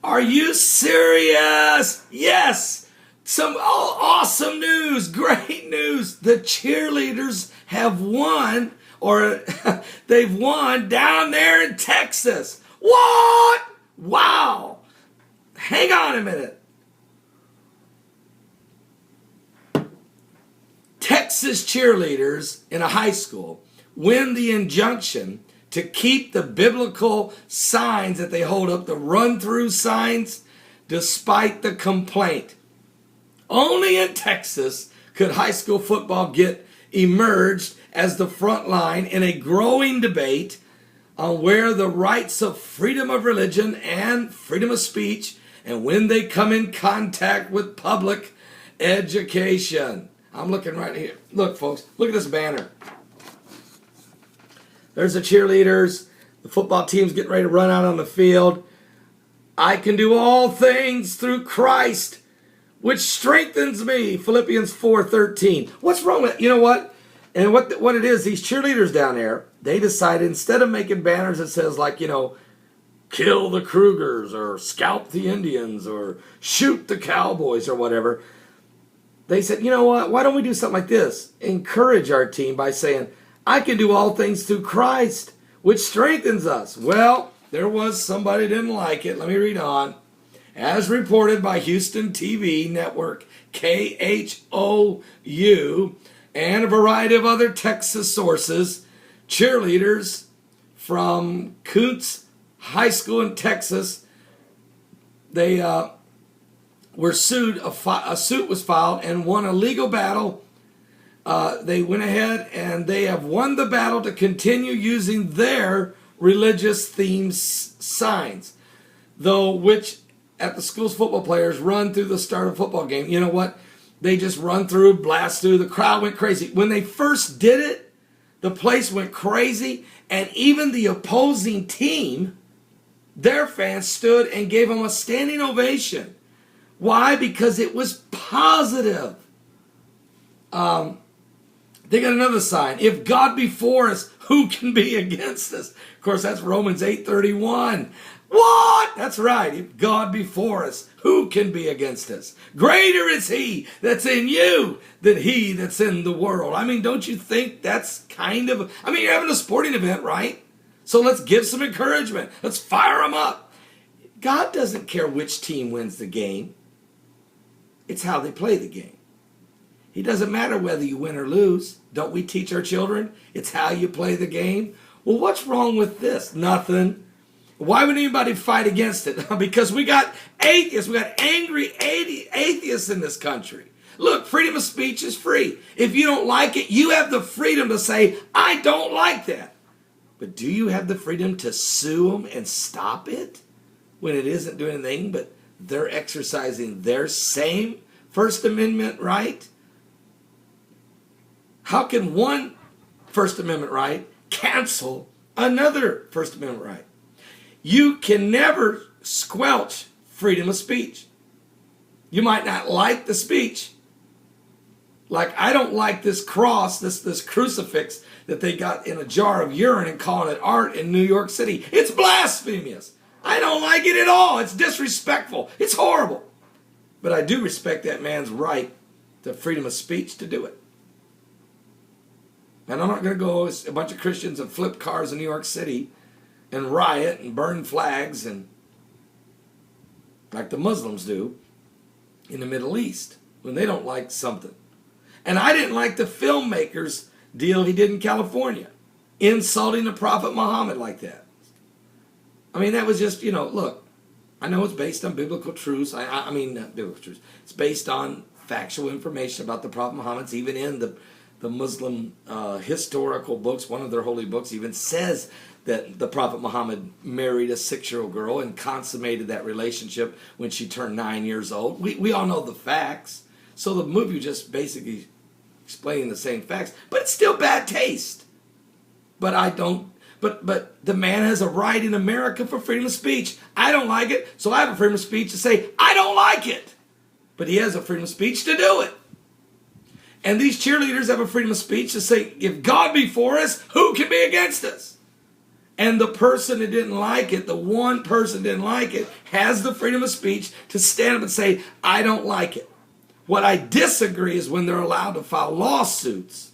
Are you serious? Yes. Some awesome news. Great news. The cheerleaders have won, or they've won down there in Texas. What? Wow. Hang on a minute. Texas cheerleaders in a high school win the injunction to keep the biblical signs that they hold up, the run-through signs, despite the complaint. Only in Texas could high school football get emerged as the front line in a growing debate on where the rights of freedom of religion and freedom of speech and when they come in contact with public education. I'm looking right here. Look, folks, look at this banner. There's the cheerleaders. The football team's getting ready to run out on the field. I can do all things through Christ, which strengthens me. Philippians 4:13. What's wrong with it? You know what? And what it is, these cheerleaders down there, they decided instead of making banners that says like, kill the Krugers or scalp the Indians or shoot the Cowboys or whatever, they said, you know what? Why don't we do something like this? Encourage our team by saying, I can do all things through Christ, which strengthens us. Well, there was somebody who didn't like it. Let me read on. As reported by Houston TV network KHOU and a variety of other Texas sources, cheerleaders from Kuntz High School in Texas, they were sued. A suit was filed and won a legal battle. They went ahead and they have won the battle to continue using their religious themed signs, though which at the school's football players run through the start of a football game. You know what? They just run through, blast through. The crowd went crazy. When they first did it, the place went crazy, and even the opposing team, their fans stood and gave them a standing ovation. Why? Because it was positive. They got another sign. If God be for us, who can be against us? Of course, that's Romans 8:31. What? That's right. If God be for us, who can be against us? Greater is he that's in you than he that's in the world. I mean, don't you think that's kind of... you're having a sporting event, right? So let's give some encouragement. Let's fire them up. God doesn't care which team wins the game. It's how they play the game. It doesn't matter whether you win or lose. Don't we teach our children? It's how you play the game. Well, what's wrong with this? Nothing. Why would anybody fight against it? Because we got atheists. We got angry atheists in this country. Look, freedom of speech is free. If you don't like it, you have the freedom to say, I don't like that. But do you have the freedom to sue them and stop it when it isn't doing anything, but they're exercising their same First Amendment right? How can one First Amendment right cancel another First Amendment right? You can never squelch freedom of speech. You might not like the speech. Like, I don't like this cross, this crucifix that they got in a jar of urine and calling it art in New York City. It's blasphemous. I don't like it at all. It's disrespectful. It's horrible. But I do respect that man's right to freedom of speech to do it. And I'm not going to go as a bunch of Christians and flip cars in New York City and riot and burn flags and like the Muslims do in the Middle East when they don't like something. And I didn't like the filmmaker's deal he did in California, insulting the Prophet Muhammad like that. That was just, look, I know it's based on biblical truths. I mean, not biblical truths. It's based on factual information about the Prophet Muhammad. It's even in the Muslim historical books. One of their holy books even says that the Prophet Muhammad married a 6-year-old girl and consummated that relationship when she turned 9 years old. We all know the facts. So the movie just basically explaining the same facts, but it's still bad taste. But the man has a right in America for freedom of speech. I don't like it, so I have a freedom of speech to say, I don't like it. But he has a freedom of speech to do it. And these cheerleaders have a freedom of speech to say, if God be for us, who can be against us? And the person that didn't like it, the one person that didn't like it, has the freedom of speech to stand up and say, I don't like it. What I disagree is when they're allowed to file lawsuits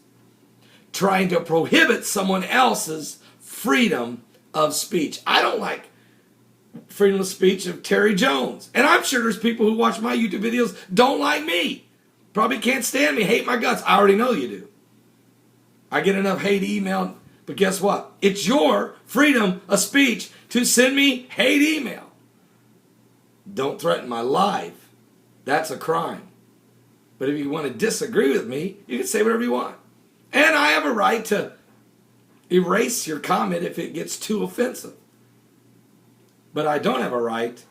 trying to prohibit someone else's freedom of speech. I don't like freedom of speech of Terry Jones. And I'm sure there's people who watch my YouTube videos don't like me. Probably can't stand me, hate my guts. I already know you do. I get enough hate email, but guess what? It's your freedom of speech to send me hate email. Don't threaten my life. That's a crime. But if you want to disagree with me, you can say whatever you want. And I have a right to erase your comment if it gets too offensive. But I don't have a right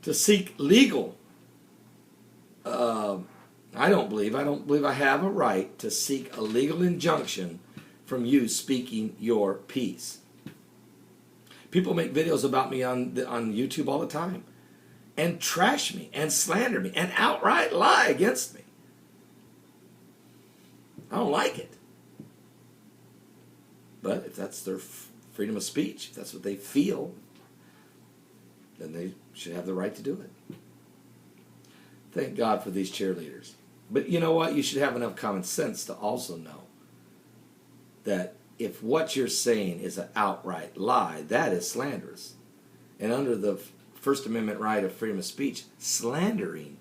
to seek legal. I don't believe I have a right to seek a legal injunction from you speaking your piece. People make videos about me on YouTube all the time and trash me and slander me and outright lie against me. I don't like it. But if that's their freedom of speech, if that's what they feel, then they should have the right to do it. Thank God for these cheerleaders. But you know what? You should have enough common sense to also know that if what you're saying is an outright lie, that is slanderous. And under the First Amendment right of freedom of speech, slandering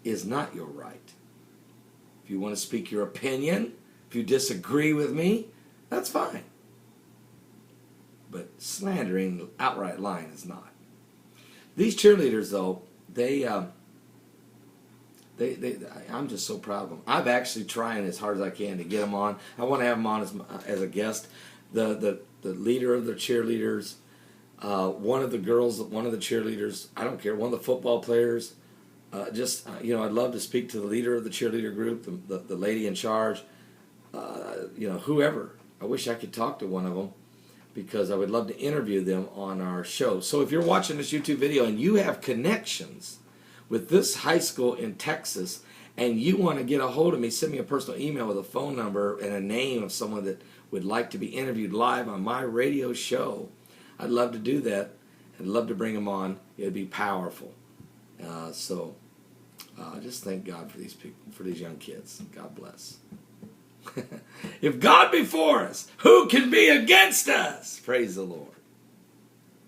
is not your right. If you want to speak your opinion, if you disagree with me, that's fine. But slandering, outright lying is not. These cheerleaders, though, I'm just so proud of them. I'm actually trying as hard as I can to get them on. I want to have them on as a guest. The leader of the cheerleaders, one of the girls, one of the cheerleaders, I don't care, one of the football players. I'd love to speak to the leader of the cheerleader group, the lady in charge, whoever. I wish I could talk to one of them because I would love to interview them on our show. So if you're watching this YouTube video and you have connections with this high school in Texas and you want to get a hold of me, send me a personal email with a phone number and a name of someone that would like to be interviewed live on my radio show. I'd love to do that. I'd love to bring them on. It'd be powerful. Just thank God for these people, for these young kids. God bless. If God be for us, who can be against us? Praise the Lord.